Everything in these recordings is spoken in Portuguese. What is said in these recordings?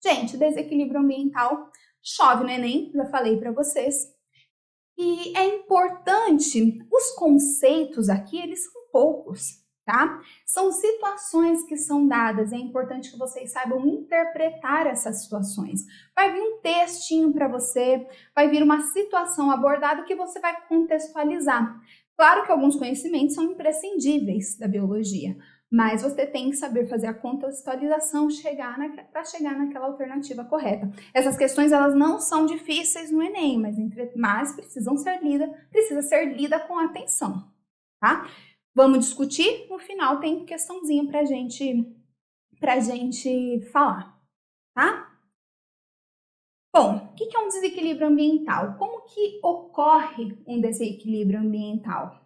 Gente, desequilíbrio ambiental chove no Enem, já falei para vocês. E é importante, os conceitos aqui, eles são poucos, tá? São situações que são dadas, é importante que vocês saibam interpretar essas situações. Vai vir um textinho para você, vai vir uma situação abordada que você vai contextualizar. Claro que alguns conhecimentos são imprescindíveis da biologia, mas você tem que saber fazer a contextualização para chegar naquela alternativa correta. Essas questões elas não são difíceis no Enem, mas precisa ser lida com atenção, tá? Vamos discutir, no final tem questãozinha pra gente falar, tá? Bom, o que é um desequilíbrio ambiental? Como que ocorre um desequilíbrio ambiental?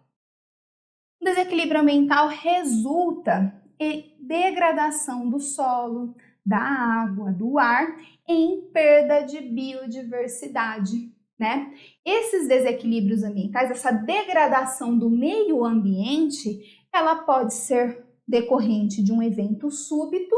O desequilíbrio ambiental resulta em degradação do solo, da água, do ar, em perda de biodiversidade, né? Esses desequilíbrios ambientais, essa degradação do meio ambiente, ela pode ser decorrente de um evento súbito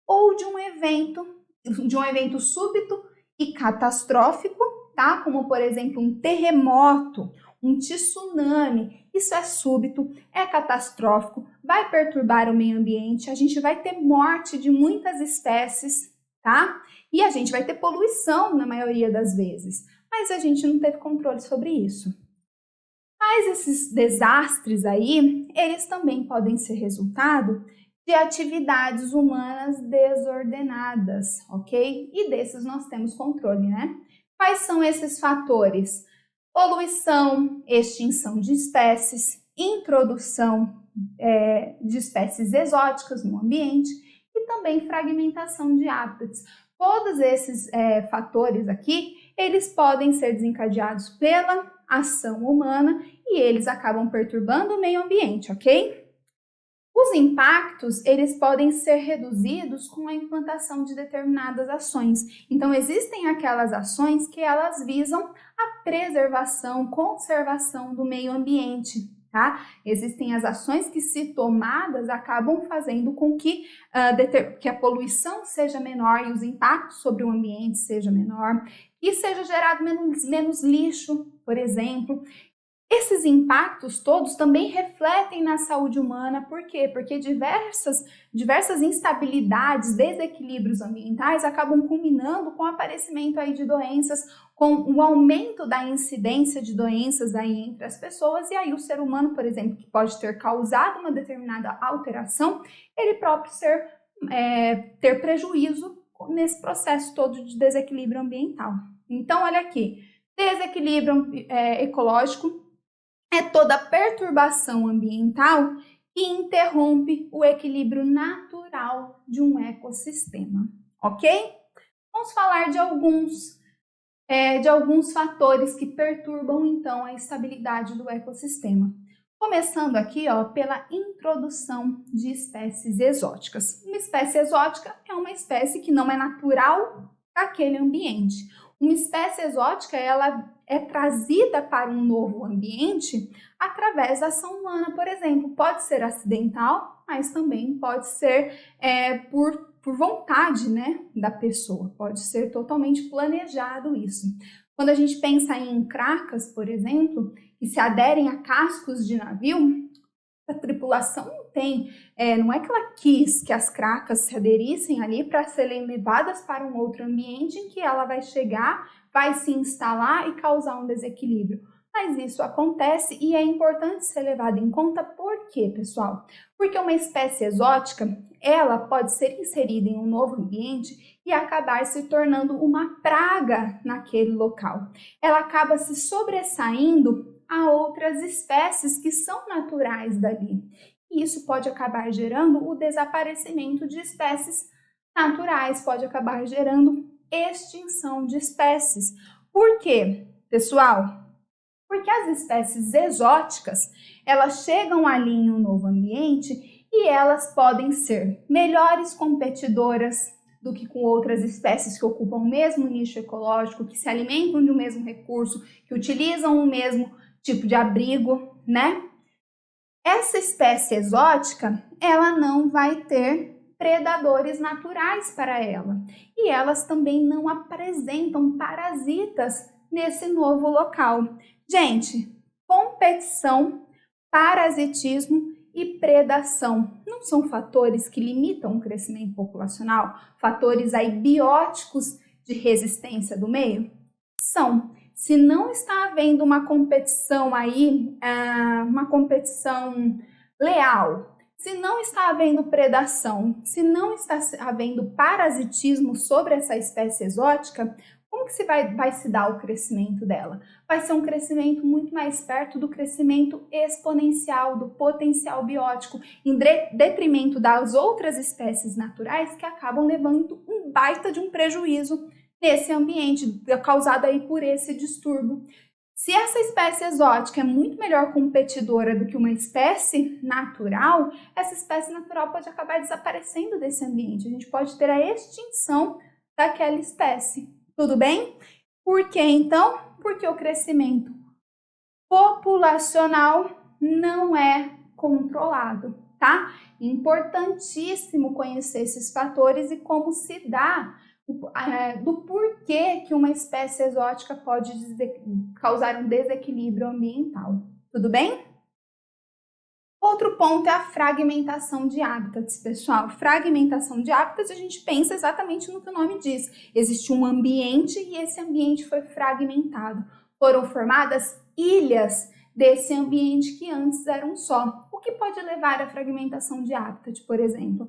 ou de um evento súbito e catastrófico, tá? Como, por exemplo, um terremoto, um tsunami. Isso é súbito, é catastrófico, vai perturbar o meio ambiente, a gente vai ter morte de muitas espécies, tá? E a gente vai ter poluição na maioria das vezes, mas a gente não teve controle sobre isso. Mas esses desastres aí, eles também podem ser resultado de atividades humanas desordenadas, ok? E desses nós temos controle, né? Quais são esses fatores? Poluição, extinção de espécies, introdução de espécies exóticas no ambiente e também fragmentação de hábitats. Todos esses fatores aqui, eles podem ser desencadeados pela ação humana e eles acabam perturbando o meio ambiente, ok? Os impactos, eles podem ser reduzidos com a implantação de determinadas ações. Então, existem aquelas ações que elas visam a preservação, conservação do meio ambiente, tá? Existem as ações que, se tomadas, acabam fazendo com que a poluição seja menor e os impactos sobre o ambiente seja menor, e seja gerado menos lixo, por exemplo. Esses impactos todos também refletem na saúde humana, por quê? Porque diversas instabilidades, desequilíbrios ambientais acabam culminando com o aparecimento aí de doenças, com o aumento da incidência de doenças aí entre as pessoas, e aí o ser humano, por exemplo, que pode ter causado uma determinada alteração, ele próprio ter prejuízo nesse processo todo de desequilíbrio ambiental. Então, olha aqui, desequilíbrio ecológico é toda perturbação ambiental que interrompe o equilíbrio natural de um ecossistema, ok? Vamos falar de alguns fatores que perturbam, então, a estabilidade do ecossistema. Começando aqui, ó, pela introdução de espécies exóticas. Uma espécie exótica é uma espécie que não é natural daquele ambiente. Uma espécie exótica, ela é trazida para um novo ambiente através da ação humana, por exemplo. Pode ser acidental, mas também pode ser por vontade, né, da pessoa. Pode ser totalmente planejado isso. Quando a gente pensa em encracas, por exemplo, que se aderem a cascos de navio, a tripulação não é que ela quis que as cracas se aderissem ali para serem levadas para um outro ambiente em que ela vai chegar, vai se instalar e causar um desequilíbrio. Mas isso acontece e é importante ser levado em conta. Por quê, pessoal? Porque uma espécie exótica, ela pode ser inserida em um novo ambiente e acabar se tornando uma praga naquele local. Ela acaba se sobressaindo a outras espécies que são naturais dali. E isso pode acabar gerando o desaparecimento de espécies naturais, pode acabar gerando extinção de espécies. Por quê, pessoal? Porque as espécies exóticas, elas chegam ali em um novo ambiente e elas podem ser melhores competidoras do que com outras espécies que ocupam o mesmo nicho ecológico, que se alimentam de um mesmo recurso, que utilizam o mesmo tipo de abrigo, né? Essa espécie exótica, ela não vai ter predadores naturais para ela. E elas também não apresentam parasitas nesse novo local. Gente, competição, parasitismo e predação não são fatores que limitam o crescimento populacional? Fatores aí bióticos de resistência do meio? São. Se não está havendo uma competição aí, uma competição leal, se não está havendo predação, se não está havendo parasitismo sobre essa espécie exótica, como que vai se dar o crescimento dela? Vai ser um crescimento muito mais perto do crescimento exponencial, do potencial biótico, em detrimento das outras espécies naturais que acabam levando um baita de um prejuízo nesse ambiente, causado aí por esse distúrbio. Se essa espécie exótica é muito melhor competidora do que uma espécie natural, essa espécie natural pode acabar desaparecendo desse ambiente. A gente pode ter a extinção daquela espécie. Tudo bem? Por que então? Porque o crescimento populacional não é controlado, tá? Importantíssimo conhecer esses fatores e como se dá do porquê que uma espécie exótica pode causar um desequilíbrio ambiental. Tudo bem? Outro ponto é a fragmentação de hábitats, pessoal. Fragmentação de hábitats, a gente pensa exatamente no que o nome diz. Existe um ambiente e esse ambiente foi fragmentado. Foram formadas ilhas desse ambiente que antes eram só. O que pode levar à fragmentação de hábitat, por exemplo?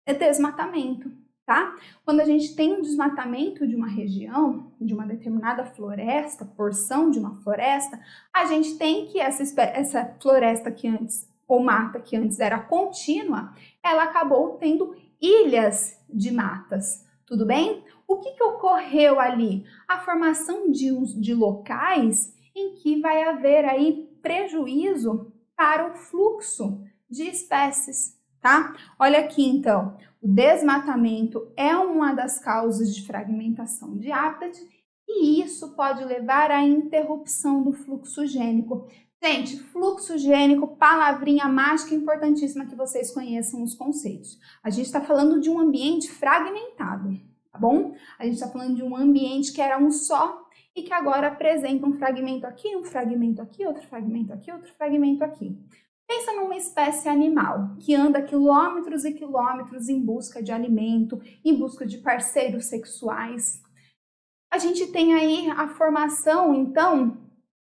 É desmatamento. Tá? Quando a gente tem um desmatamento de uma região, de uma determinada floresta, porção de uma floresta, a gente tem que essa floresta que antes, ou mata que antes era contínua, ela acabou tendo ilhas de matas, tudo bem? O que ocorreu ali? A formação de locais em que vai haver aí prejuízo para o fluxo de espécies, tá? Olha aqui então. O desmatamento é uma das causas de fragmentação de hábitat e isso pode levar à interrupção do fluxo gênico. Gente, fluxo gênico, palavrinha mágica importantíssima que vocês conheçam os conceitos. A gente está falando de um ambiente fragmentado, tá bom? A gente está falando de um ambiente que era um só e que agora apresenta um fragmento aqui, outro fragmento aqui, outro fragmento aqui. Pensa numa espécie animal que anda quilômetros e quilômetros em busca de alimento, em busca de parceiros sexuais. A gente tem aí a formação, então,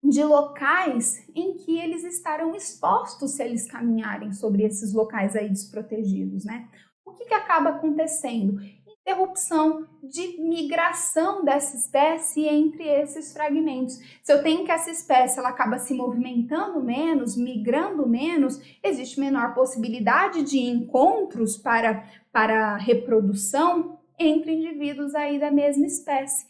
de locais em que eles estarão expostos se eles caminharem sobre esses locais aí desprotegidos, né? O que acaba acontecendo? Interrupção de migração dessa espécie entre esses fragmentos. Se eu tenho que essa espécie ela acaba se movimentando menos, migrando menos, existe menor possibilidade de encontros para reprodução entre indivíduos aí da mesma espécie.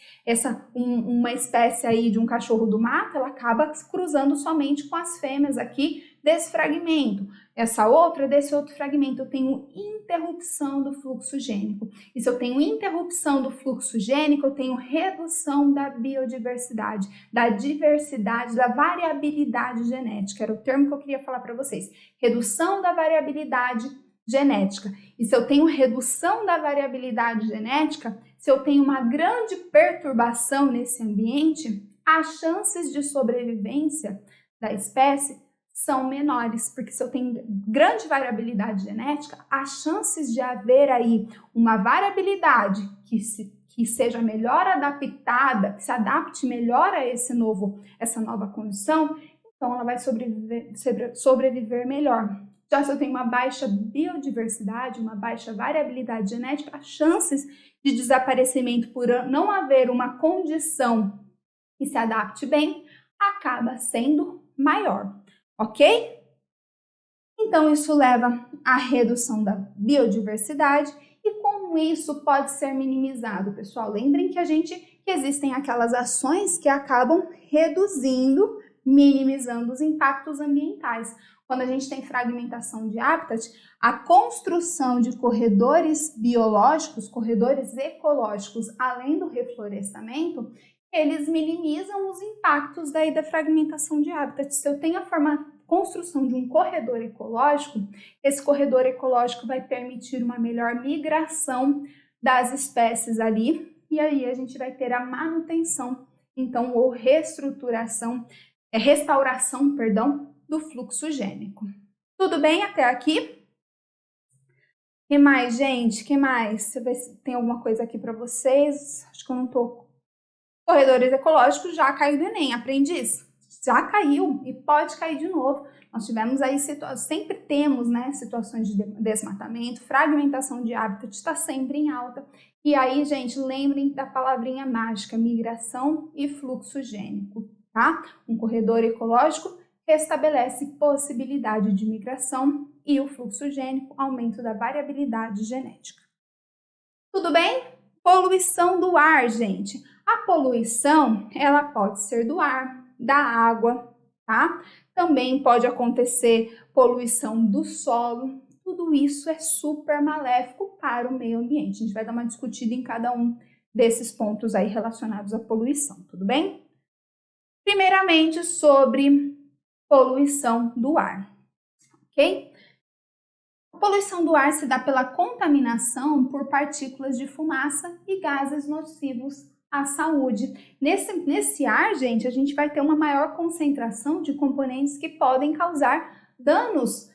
Uma espécie aí de um cachorro do mato, ela acaba cruzando somente com as fêmeas aqui desse fragmento. Essa outra, desse outro fragmento, eu tenho interrupção do fluxo gênico. E se eu tenho interrupção do fluxo gênico, eu tenho redução da biodiversidade, da diversidade, da variabilidade genética. Era o termo que eu queria falar para vocês. Redução da variabilidade genética. E se eu tenho redução da variabilidade genética, se eu tenho uma grande perturbação nesse ambiente, as chances de sobrevivência da espécie são menores, porque se eu tenho grande variabilidade genética, as chances de haver aí uma variabilidade que seja melhor adaptada, que se adapte melhor a essa nova condição, então ela vai sobreviver melhor. Já se eu tenho uma baixa biodiversidade, uma baixa variabilidade genética, as chances de desaparecimento por não haver uma condição que se adapte bem, acaba sendo maior, ok? Então, isso leva à redução da biodiversidade e como isso pode ser minimizado, pessoal? Lembrem que existem aquelas ações que acabam reduzindo, minimizando os impactos ambientais. Quando a gente tem fragmentação de habitat, a construção de corredores biológicos, corredores ecológicos, além do reflorestamento, eles minimizam os impactos daí da fragmentação de habitat. Se eu tenho construção de um corredor ecológico, esse corredor ecológico vai permitir uma melhor migração das espécies ali, e aí a gente vai ter a manutenção, então, ou restauração, do fluxo gênico. Tudo bem até aqui? Que mais, gente? Que mais? Deixa eu ver se tem alguma coisa aqui para vocês. Acho que eu não tô. Corredores ecológicos já caiu do Enem, aprendiz? Já caiu e pode cair de novo. Nós tivemos aí sempre temos, né, situações de desmatamento, fragmentação de hábitat está sempre em alta. E aí, gente, lembrem da palavrinha mágica, migração e fluxo gênico, tá? Um corredor ecológico restabelece possibilidade de migração e o fluxo gênico, aumento da variabilidade genética. Tudo bem? Poluição do ar, gente. A poluição, ela pode ser do ar, da água, tá? Também pode acontecer poluição do solo. Tudo isso é super maléfico para o meio ambiente. A gente vai dar uma discutida em cada um desses pontos aí relacionados à poluição, tudo bem? Primeiramente, sobre poluição do ar, ok? A poluição do ar se dá pela contaminação por partículas de fumaça e gases nocivos à saúde. Nesse ar, gente, a gente vai ter uma maior concentração de componentes que podem causar danos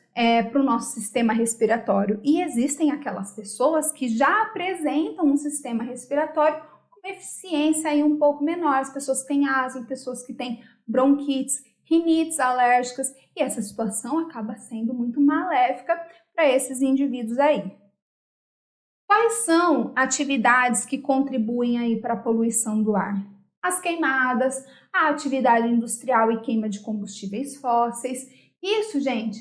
para o nosso sistema respiratório. E existem aquelas pessoas que já apresentam um sistema respiratório com eficiência aí um pouco menor. As pessoas que têm asma, pessoas que têm bronquites, rinites alérgicas, e essa situação acaba sendo muito maléfica para esses indivíduos aí. Quais são atividades que contribuem aí para a poluição do ar? As queimadas, a atividade industrial e queima de combustíveis fósseis. Isso, gente,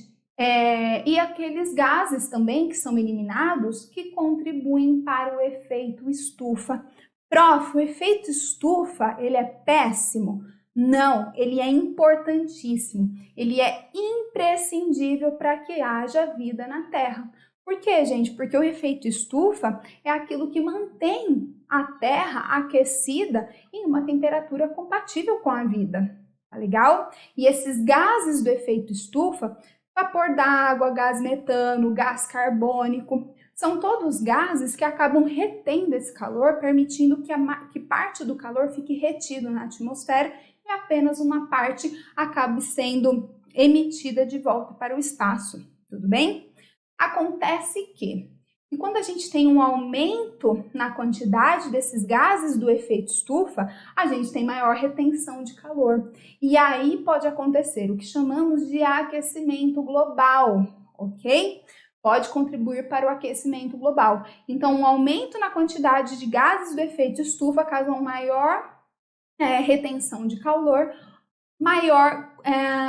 e aqueles gases também que são eliminados que contribuem para o efeito estufa. Prof, o efeito estufa, ele é péssimo? Não, ele é importantíssimo. Ele é imprescindível para que haja vida na Terra. Por quê, gente? Porque o efeito estufa é aquilo que mantém a Terra aquecida em uma temperatura compatível com a vida. Tá legal? E esses gases do efeito estufa, vapor d'água, gás metano, gás carbônico, são todos gases que acabam retendo esse calor, permitindo que parte do calor fique retido na atmosfera e apenas uma parte acabe sendo emitida de volta para o espaço. Tudo bem? Acontece que quando a gente tem um aumento na quantidade desses gases do efeito estufa, a gente tem maior retenção de calor. E aí pode acontecer o que chamamos de aquecimento global, ok? Pode contribuir para o aquecimento global. Então, um aumento na quantidade de gases do efeito estufa causa uma maior retenção de calor,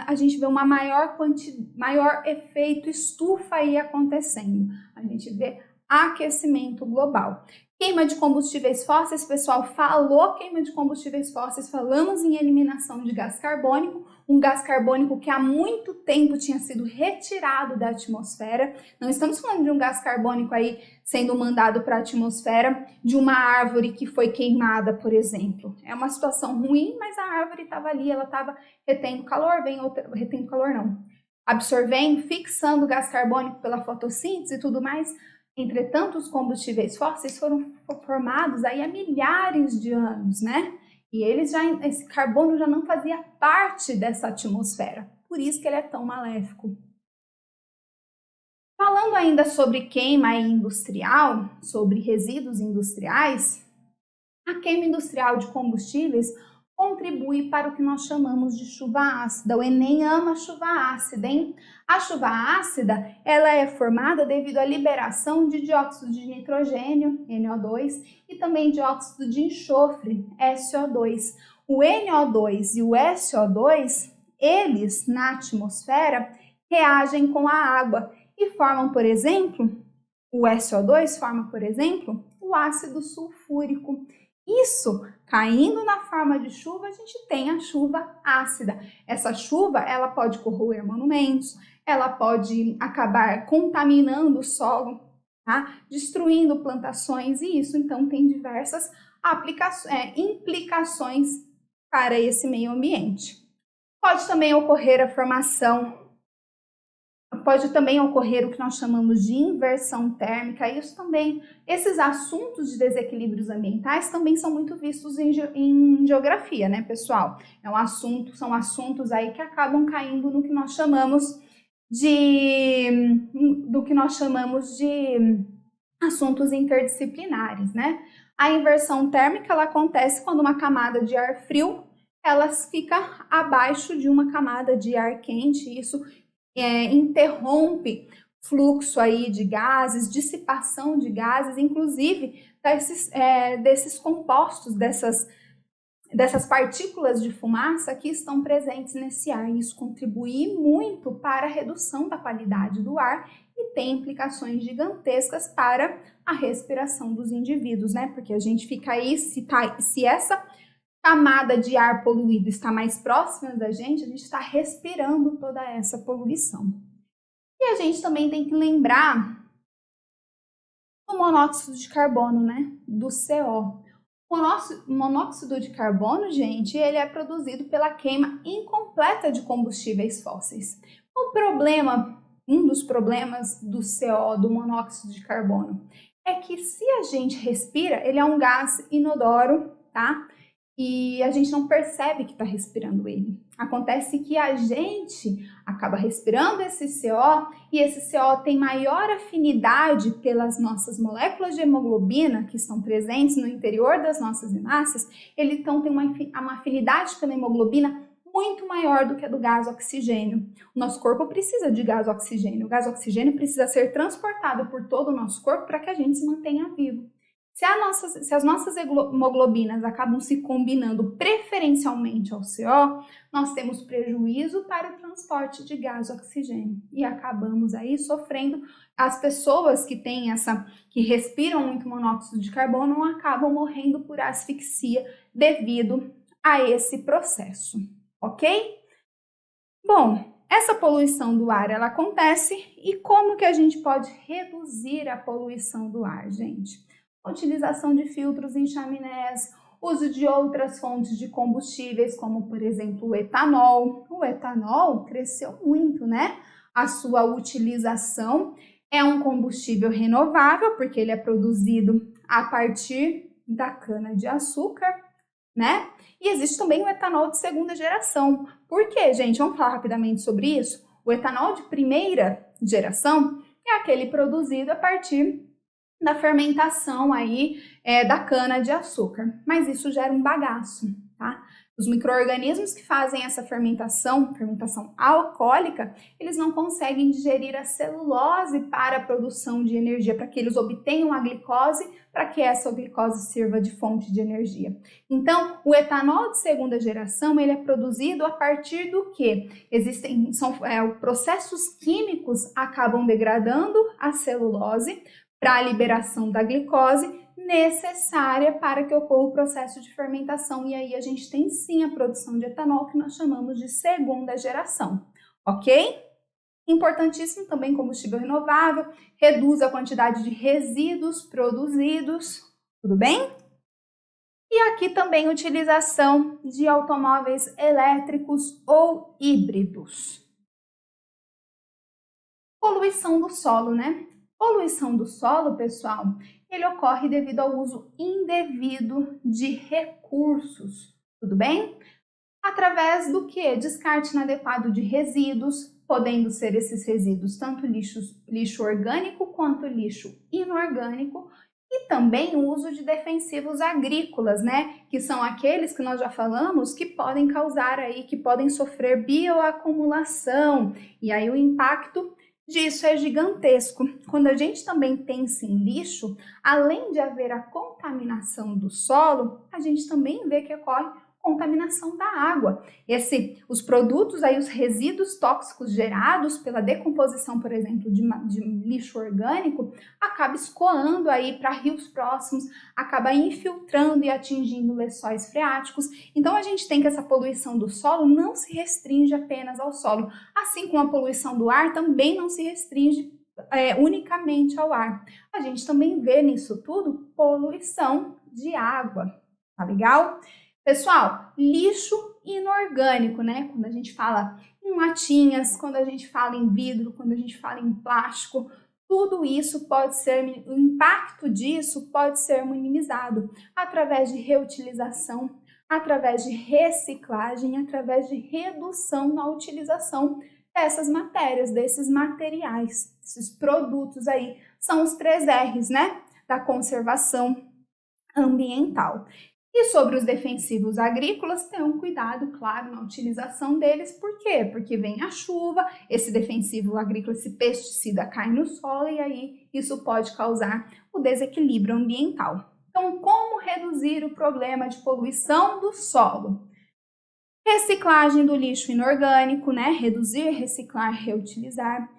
a gente vê uma maior efeito estufa aí acontecendo. A gente vê aquecimento global. Queima de combustíveis fósseis, pessoal, falou queima de combustíveis fósseis, falamos em eliminação de gás carbônico, um gás carbônico que há muito tempo tinha sido retirado da atmosfera. Não estamos falando de um gás carbônico aí sendo mandado para a atmosfera de uma árvore que foi queimada, por exemplo. É uma situação ruim, mas a árvore estava ali, ela estava retendo calor, absorvendo, fixando gás carbônico pela fotossíntese e tudo mais. Entretanto, os combustíveis fósseis foram formados aí há milhares de anos, né? E esse carbono já não fazia parte dessa atmosfera, por isso que ele é tão maléfico. Falando ainda sobre queima industrial, sobre resíduos industriais, a queima industrial de combustíveis contribui para o que nós chamamos de chuva ácida. O Enem ama chuva ácida, hein? A chuva ácida, ela é formada devido à liberação de dióxido de nitrogênio, NO2, e também dióxido de enxofre, SO2. O NO2 e o SO2, eles, na atmosfera, reagem com a água e formam, por exemplo, o SO2 forma, por exemplo, o ácido sulfúrico. Isso, caindo na forma de chuva, a gente tem a chuva ácida. Essa chuva, ela pode corroer monumentos, ela pode acabar contaminando o solo, tá? Destruindo plantações, e isso, então, tem diversas implicações para esse meio ambiente. Pode também ocorrer a formação pode também ocorrer o que nós chamamos de inversão térmica. Isso também, esses assuntos de desequilíbrios ambientais também são muito vistos em geografia, né, pessoal? São assuntos aí que acabam caindo no que nós chamamos de assuntos interdisciplinares, né? A inversão térmica, ela acontece quando uma camada de ar frio, ela fica abaixo de uma camada de ar quente. Isso interrompe fluxo aí de gases, dissipação de gases, inclusive desses compostos, dessas partículas de fumaça que estão presentes nesse ar. Isso contribui muito para a redução da qualidade do ar e tem implicações gigantescas para a respiração dos indivíduos, né? Porque a gente fica aí, se essa camada de ar poluído está mais próxima da gente, a gente está respirando toda essa poluição. E a gente também tem que lembrar do monóxido de carbono, né? Do CO. O monóxido de carbono, gente, ele é produzido pela queima incompleta de combustíveis fósseis. Um dos problemas do CO, do monóxido de carbono, é que se a gente respira, ele é um gás inodoro, tá? E a gente não percebe que está respirando ele. Acontece que a gente acaba respirando esse CO e esse CO tem maior afinidade pelas nossas moléculas de hemoglobina que estão presentes no interior das nossas hemácias. Ele então tem uma afinidade pela hemoglobina muito maior do que a do gás oxigênio. O nosso corpo precisa de gás oxigênio. O gás oxigênio precisa ser transportado por todo o nosso corpo para que a gente se mantenha vivo. Se as nossas hemoglobinas acabam se combinando preferencialmente ao CO, nós temos prejuízo para o transporte de gás oxigênio e acabamos aí sofrendo. As pessoas que respiram muito monóxido de carbono acabam morrendo por asfixia devido a esse processo, ok? Bom, essa poluição do ar, ela acontece e como que a gente pode reduzir a poluição do ar, gente? Utilização de filtros em chaminés, uso de outras fontes de combustíveis, como por exemplo o etanol. O etanol cresceu muito, né? A sua utilização é um combustível renovável, porque ele é produzido a partir da cana-de-açúcar, né? E existe também o etanol de segunda geração. Por quê, gente? Vamos falar rapidamente sobre isso? O etanol de primeira geração é aquele produzido a partir da fermentação aí da cana-de-açúcar, mas isso gera um bagaço, tá? Os micro-organismos que fazem essa fermentação alcoólica, eles não conseguem digerir a celulose para a produção de energia, para que eles obtenham a glicose, para que essa glicose sirva de fonte de energia. Então, o etanol de segunda geração, ele é produzido a partir do quê? Processos químicos acabam degradando a celulose para a liberação da glicose necessária para que ocorra o processo de fermentação. E aí a gente tem sim a produção de etanol, que nós chamamos de segunda geração, ok? Importantíssimo também combustível renovável, reduz a quantidade de resíduos produzidos, tudo bem? E aqui também utilização de automóveis elétricos ou híbridos. Poluição do solo, né? Poluição do solo, pessoal, ele ocorre devido ao uso indevido de recursos, tudo bem? Através do que? Descarte inadequado de resíduos, podendo ser esses resíduos tanto lixo orgânico quanto lixo inorgânico, e também o uso de defensivos agrícolas, né? Que são aqueles que nós já falamos que podem causar aí, que podem sofrer bioacumulação, e aí o impacto disso é gigantesco. Quando a gente também pensa em lixo, além de haver a contaminação do solo, a gente também vê que ocorre contaminação da água. Os produtos aí, os resíduos tóxicos gerados pela decomposição, por exemplo, de lixo orgânico, acaba escoando aí para rios próximos, acaba infiltrando e atingindo lençóis freáticos. Então a gente tem que essa poluição do solo não se restringe apenas ao solo, assim como a poluição do ar também não se restringe unicamente ao ar. A gente também vê nisso tudo poluição de água, tá legal? Pessoal, lixo inorgânico, né? Quando a gente fala em latinhas, quando a gente fala em vidro, quando a gente fala em plástico, tudo isso pode ser, o impacto disso pode ser minimizado através de reutilização, através de reciclagem, através de redução na utilização dessas matérias, desses materiais, esses produtos aí, são os 3 R's, né, da conservação ambiental. E sobre os defensivos agrícolas, tenham cuidado, claro, na utilização deles. Por quê? Porque vem a chuva, esse defensivo agrícola, esse pesticida cai no solo e aí isso pode causar o desequilíbrio ambiental. Então, como reduzir o problema de poluição do solo? Reciclagem do lixo inorgânico, né? Reduzir, reciclar, reutilizar.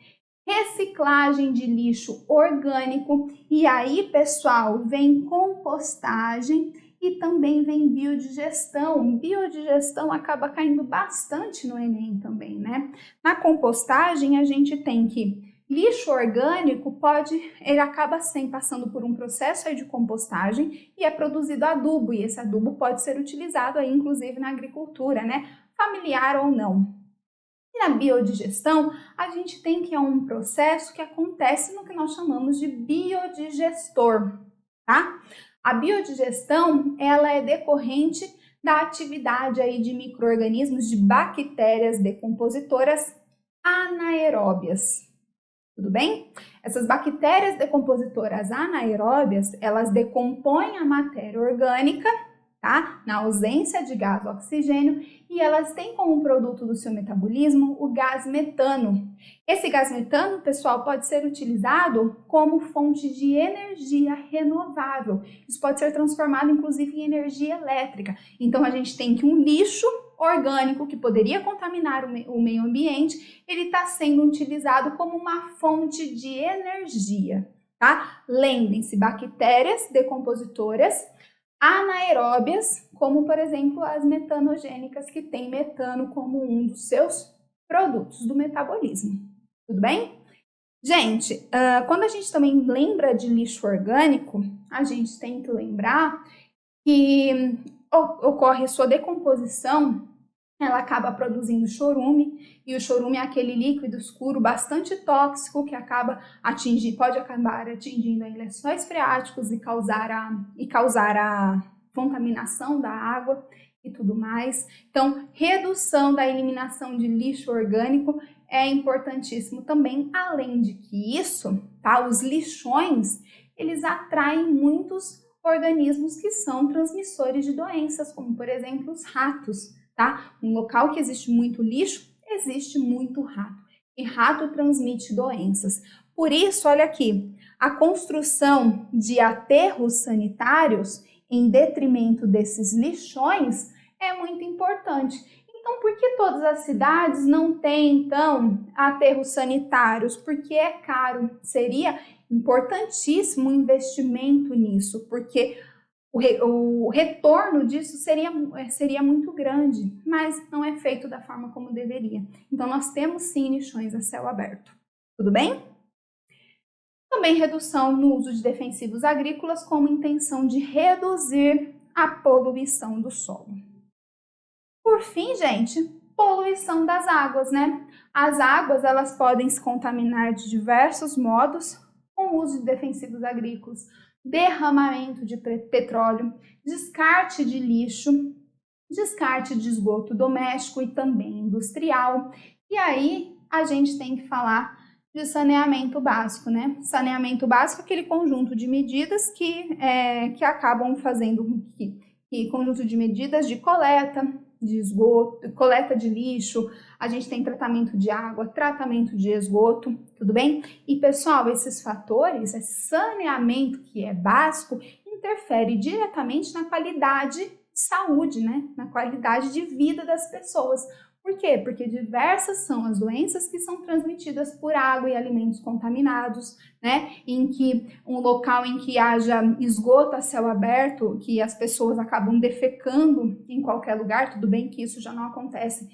Reciclagem de lixo orgânico. E aí, pessoal, vem compostagem e também vem biodigestão. Biodigestão acaba caindo bastante no Enem também, né? Na compostagem, a gente tem que lixo orgânico ele acaba passando por um processo aí de compostagem e é produzido adubo, e esse adubo pode ser utilizado aí, inclusive, na agricultura, né? Familiar ou não. E na biodigestão, a gente tem que é um processo que acontece no que nós chamamos de biodigestor, tá? A biodigestão, ela é decorrente da atividade aí de micro-organismos, de bactérias decompositoras anaeróbias. Tudo bem? Essas bactérias decompositoras anaeróbias, elas decompõem a matéria orgânica, tá? Na ausência de gás oxigênio, e elas têm como produto do seu metabolismo o gás metano. Esse gás metano, pessoal, pode ser utilizado como fonte de energia renovável. Isso pode ser transformado, inclusive, em energia elétrica. Então, a gente tem que um lixo orgânico que poderia contaminar o meio ambiente, ele está sendo utilizado como uma fonte de energia, tá? Lembrem-se, bactérias decompositoras anaeróbias, como por exemplo as metanogênicas, que tem metano como um dos seus produtos do metabolismo. Tudo bem? Gente, quando a gente também lembra de lixo orgânico, a gente tem que lembrar que ocorre a sua decomposição, ela acaba produzindo chorume, e o chorume é aquele líquido escuro bastante tóxico que pode acabar atingindo aí lençóis freáticos e causar a contaminação da água e tudo mais. Então, redução da eliminação de lixo orgânico é importantíssimo também. Além de que isso, tá? Os lixões, eles atraem muitos organismos que são transmissores de doenças, como por exemplo os ratos. Tá? Um local que existe muito lixo, existe muito rato. E rato transmite doenças. Por isso, olha aqui, a construção de aterros sanitários em detrimento desses lixões é muito importante. Então, por que todas as cidades não têm, então, aterros sanitários? Porque é caro. Seria importantíssimo um investimento nisso, porque o retorno disso seria muito grande, mas não é feito da forma como deveria. Então, nós temos sim lixões a céu aberto. Tudo bem? Também redução no uso de defensivos agrícolas como intenção de reduzir a poluição do solo. Por fim, gente, poluição das águas, né? As águas, elas podem se contaminar de diversos modos com o uso de defensivos agrícolas. Derramamento de petróleo, descarte de lixo, descarte de esgoto doméstico e também industrial. E aí a gente tem que falar de saneamento básico, né? Saneamento básico é aquele conjunto de medidas que acabam fazendo conjunto de medidas de coleta de esgoto, coleta de lixo, a gente tem tratamento de água, tratamento de esgoto, tudo bem? E pessoal, esses fatores, esse saneamento que é básico, interfere diretamente na qualidade de saúde, né? Na qualidade de vida das pessoas. Por quê? Porque diversas são as doenças que são transmitidas por água e alimentos contaminados, né? Em que um local em que haja esgoto a céu aberto, que as pessoas acabam defecando em qualquer lugar, tudo bem que isso já não acontece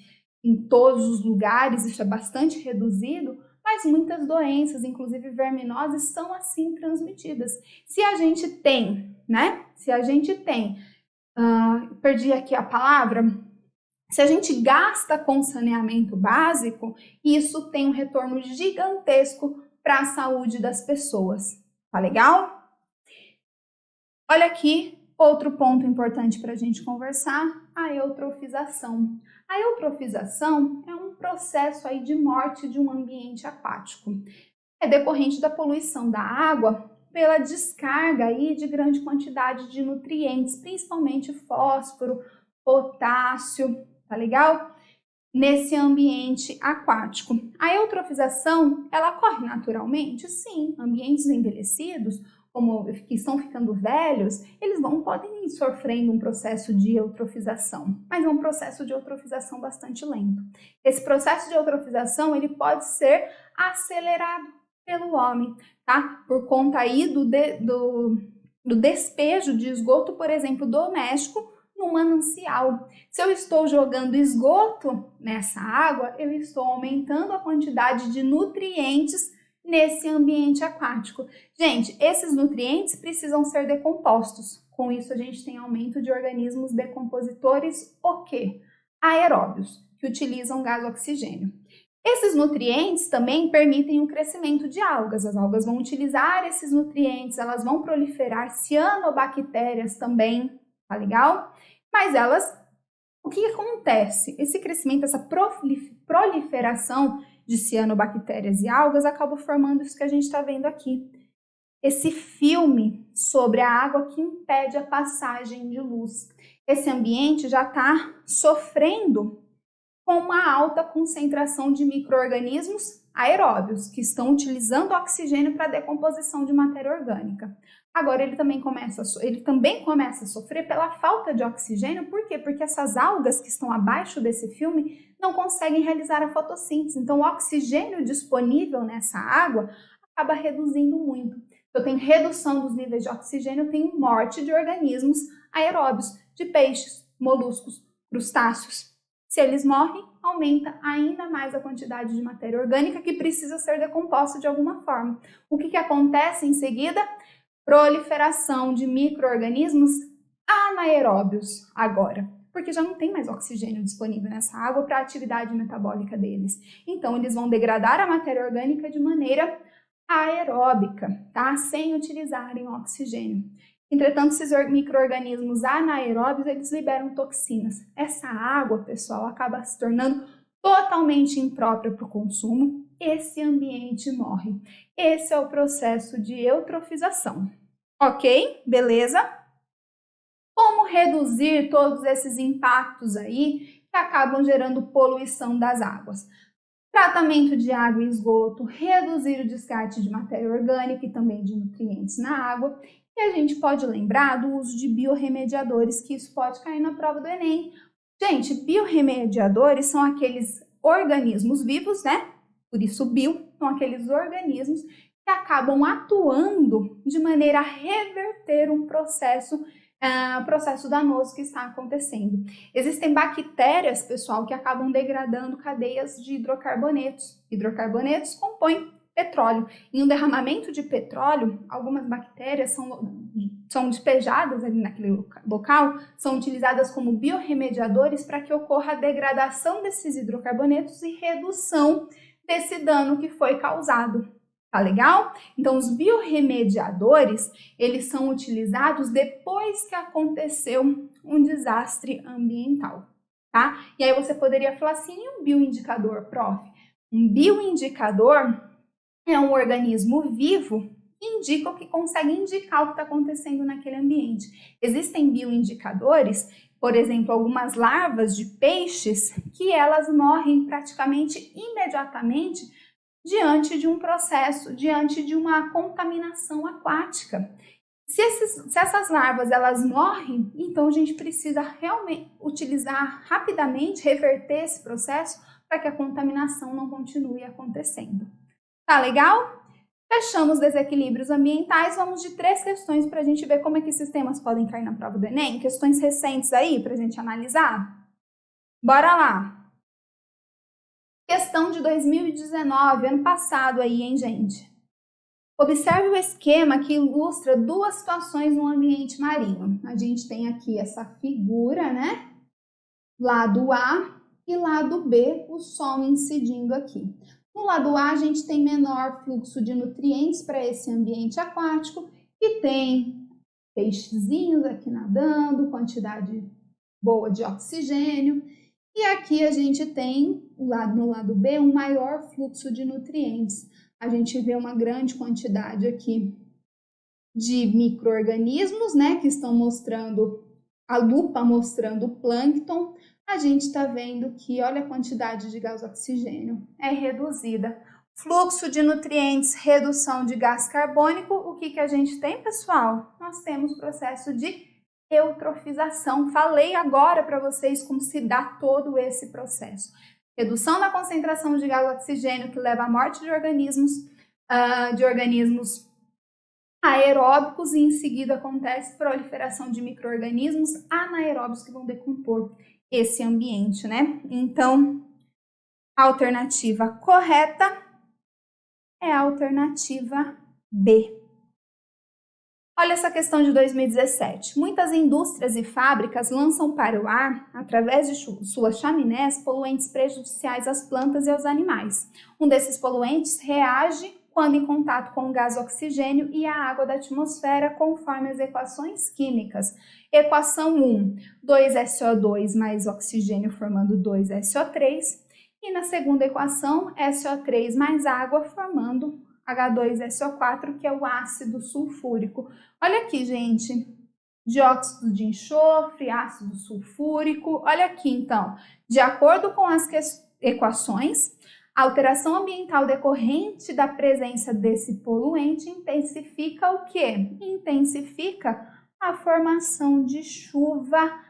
em todos os lugares, isso é bastante reduzido, mas muitas doenças, inclusive verminosas, são assim transmitidas. Se a gente tem, né? Se a gente tem, perdi aqui a palavra, Se a gente gasta com saneamento básico, isso tem um retorno gigantesco para a saúde das pessoas. Tá legal? Olha aqui outro ponto importante para a gente conversar, a eutrofização. A eutrofização é um processo aí de morte de um ambiente aquático. É decorrente da poluição da água pela descarga aí de grande quantidade de nutrientes, principalmente fósforo, potássio, tá legal? Nesse ambiente aquático. A eutrofização, ela ocorre naturalmente? Sim, ambientes envelhecidos, como que estão ficando velhos, eles podem ir sofrendo um processo de eutrofização, mas é um processo de eutrofização bastante lento. Esse processo de eutrofização, ele pode ser acelerado pelo homem, tá? Por conta aí do despejo de esgoto, por exemplo, doméstico, no manancial. Se eu estou jogando esgoto nessa água, eu estou aumentando a quantidade de nutrientes nesse ambiente aquático. Gente, esses nutrientes precisam ser decompostos. Com isso, a gente tem aumento de organismos decompositores, o quê? Aeróbios, que utilizam gás oxigênio. Esses nutrientes também permitem o crescimento de algas. As algas vão utilizar esses nutrientes, elas vão proliferar cianobactérias também, tá legal? Mas o que acontece? Esse crescimento, essa proliferação de cianobactérias e algas acaba formando isso que a gente está vendo aqui. Esse filme sobre a água que impede a passagem de luz. Esse ambiente já está sofrendo com uma alta concentração de micro-organismos aeróbios, que estão utilizando oxigênio para a decomposição de matéria orgânica. Agora, ele também começa a sofrer pela falta de oxigênio. Por quê? Porque essas algas que estão abaixo desse filme não conseguem realizar a fotossíntese. Então, o oxigênio disponível nessa água acaba reduzindo muito. Eu tenho redução dos níveis de oxigênio, eu tenho morte de organismos aeróbios, de peixes, moluscos, crustáceos. Se eles morrem, aumenta ainda mais a quantidade de matéria orgânica que precisa ser decomposta de alguma forma. O que acontece em seguida? Proliferação de micro-organismos anaeróbios agora, porque já não tem mais oxigênio disponível nessa água para a atividade metabólica deles. Então, eles vão degradar a matéria orgânica de maneira aeróbica, tá? Sem utilizarem o oxigênio. Entretanto, esses micro-organismos anaeróbios, eles liberam toxinas. Essa água, pessoal, acaba se tornando totalmente imprópria para o consumo. Esse ambiente morre. Esse é o processo de eutrofização. Ok? Beleza? Como reduzir todos esses impactos aí que acabam gerando poluição das águas? Tratamento de água e esgoto, reduzir o descarte de matéria orgânica e também de nutrientes na água. E a gente pode lembrar do uso de biorremediadores, que isso pode cair na prova do Enem. Gente, biorremediadores são aqueles organismos vivos, né? Por isso bio, são aqueles organismos que acabam atuando de maneira a reverter um processo danoso que está acontecendo. Existem bactérias, pessoal, que acabam degradando cadeias de hidrocarbonetos. Hidrocarbonetos compõem petróleo. Em um derramamento de petróleo, algumas bactérias são despejadas ali naquele local, são utilizadas como biorremediadores para que ocorra a degradação desses hidrocarbonetos e redução desse dano que foi causado. Tá legal? Então, os biorremediadores, eles são utilizados depois que aconteceu um desastre ambiental, tá? E aí você poderia falar assim, e um bioindicador, prof? Um bioindicador é um organismo vivo que consegue indicar o que está acontecendo naquele ambiente. Existem bioindicadores, por exemplo, algumas larvas de peixes, que elas morrem praticamente imediatamente diante de um processo, diante de uma contaminação aquática. Se essas larvas elas morrem, então a gente precisa realmente utilizar rapidamente, reverter esse processo para que a contaminação não continue acontecendo. Tá legal? Fechamos os desequilíbrios ambientais, vamos de 3 questões para a gente ver como é que esses temas podem cair na prova do Enem, questões recentes aí para a gente analisar. Bora lá! Questão de 2019, ano passado aí, hein, gente? Observe o esquema que ilustra 2 situações no ambiente marinho. A gente tem aqui essa figura, né? lado A e lado B, o Sol incidindo aqui. No lado A, a gente tem menor fluxo de nutrientes para esse ambiente aquático e tem peixezinhos aqui nadando, quantidade boa de oxigênio. E aqui a gente tem, no lado B, um maior fluxo de nutrientes. A gente vê uma grande quantidade aqui de micro-organismos, né, que estão mostrando, a lupa mostrando o plâncton. A gente está vendo que, olha a quantidade de gás oxigênio, é reduzida. Fluxo de nutrientes, redução de gás carbônico, o que a gente tem, pessoal? Nós temos processo de eutrofização. Falei agora para vocês como se dá todo esse processo. Redução da concentração de gás oxigênio, que leva à morte de organismos aeróbicos, e em seguida acontece proliferação de micro-organismos anaeróbicos que vão decompor esse ambiente, né? Então, a alternativa correta é a alternativa B. Olha essa questão de 2017. Muitas indústrias e fábricas lançam para o ar, através de suas chaminés, poluentes prejudiciais às plantas e aos animais. Um desses poluentes reage quando em contato com o gás oxigênio e a água da atmosfera, conforme as equações químicas. Equação 1, 2SO2 mais oxigênio formando 2SO3. E na segunda equação, SO3 mais água formando H2SO4, que é o ácido sulfúrico. Olha aqui, gente, dióxido de enxofre, ácido sulfúrico. Olha aqui, então, de acordo com as equações, a alteração ambiental decorrente da presença desse poluente intensifica o quê? Intensifica a formação de chuva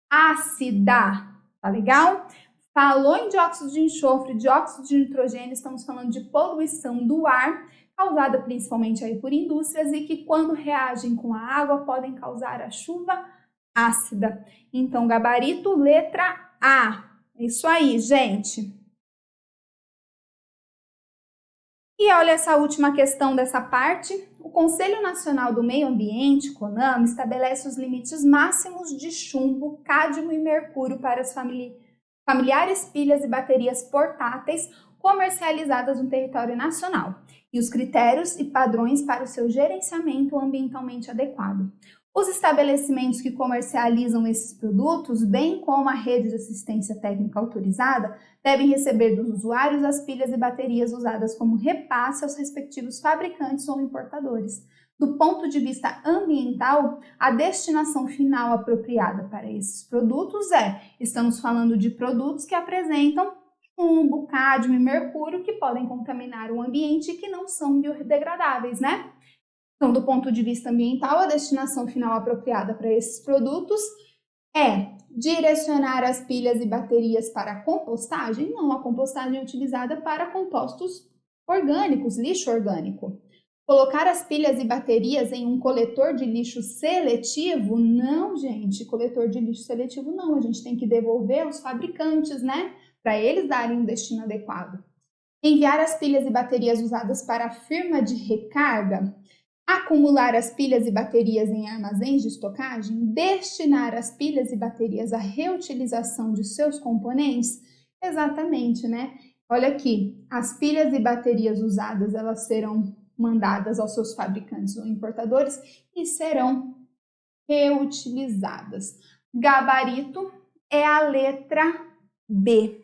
ácida, tá legal? Falou em dióxido de enxofre, dióxido de nitrogênio, estamos falando de poluição do ar, causada principalmente aí por indústrias e que quando reagem com a água podem causar a chuva ácida. Então, gabarito, letra A. Isso aí, gente. E olha essa última questão dessa parte. O Conselho Nacional do Meio Ambiente, CONAMA, estabelece os limites máximos de chumbo, cádmio e mercúrio para as familiares pilhas e baterias portáteis comercializadas no território nacional e os critérios e padrões para o seu gerenciamento ambientalmente adequado. Os estabelecimentos que comercializam esses produtos, bem como a rede de assistência técnica autorizada, devem receber dos usuários as pilhas e baterias usadas como repasse aos respectivos fabricantes ou importadores. Do ponto de vista ambiental, a destinação final apropriada para esses produtos estamos falando de produtos que apresentam chumbo, cádmio e mercúrio que podem contaminar o ambiente e que não são biodegradáveis, né? Então, do ponto de vista ambiental, a destinação final apropriada para esses produtos é direcionar as pilhas e baterias para a compostagem? Não, a compostagem é utilizada para compostos orgânicos, lixo orgânico. Colocar as pilhas e baterias em um coletor de lixo seletivo? Não, gente, coletor de lixo seletivo não, a gente tem que devolver aos fabricantes, né, para eles darem um destino adequado. Enviar as pilhas e baterias usadas para a firma de recarga? Acumular as pilhas e baterias em armazéns de estocagem? Destinar as pilhas e baterias à reutilização de seus componentes? Exatamente, né? Olha aqui, as pilhas e baterias usadas, elas serão mandadas aos seus fabricantes ou importadores e serão reutilizadas. Gabarito é a letra B.